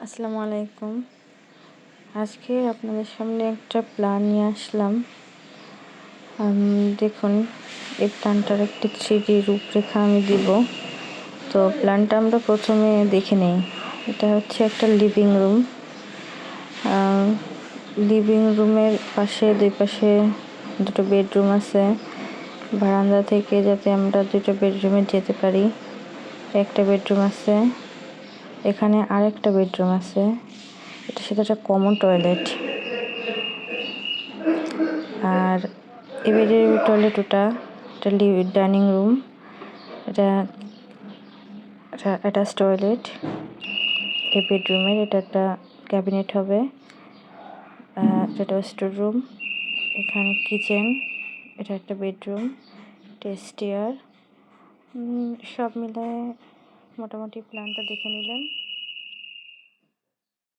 আসসালামু আলাইকুম। আজকে আপনাদের সামনে একটা প্ল্যান নিয়ে আসলাম। দেখুন, এই প্ল্যানটার একটি 3D রূপরেখা আমি দিব। তো প্ল্যানটা আমরা প্রথমে দেখে নেই। এটা হচ্ছে একটা লিভিং রুম। লিভিং রুমের দুই পাশে দুটো বেডরুম আছে। বারান্দা থেকে যাতে আমরা দুটো বেডরুমে যেতে পারি, একটা বেডরুম আছে। এখানে আরেকটা বেডরুম আছে, এটার সাথে একটা কমন টয়লেট। আর এই বেডের টয়লেট এটা ডাইনিং রুম, এটা অ্যাটাচ টয়লেট। এই বেডরুমের এটা একটা ক্যাবিনেট হবে, এটা স্টোর রুম। এখানে কিচেন, এটা একটা বেডরুম, স্টেয়ার। সব মিলায় মোটামুটি প্ল্যানটা দেখে নিলেন।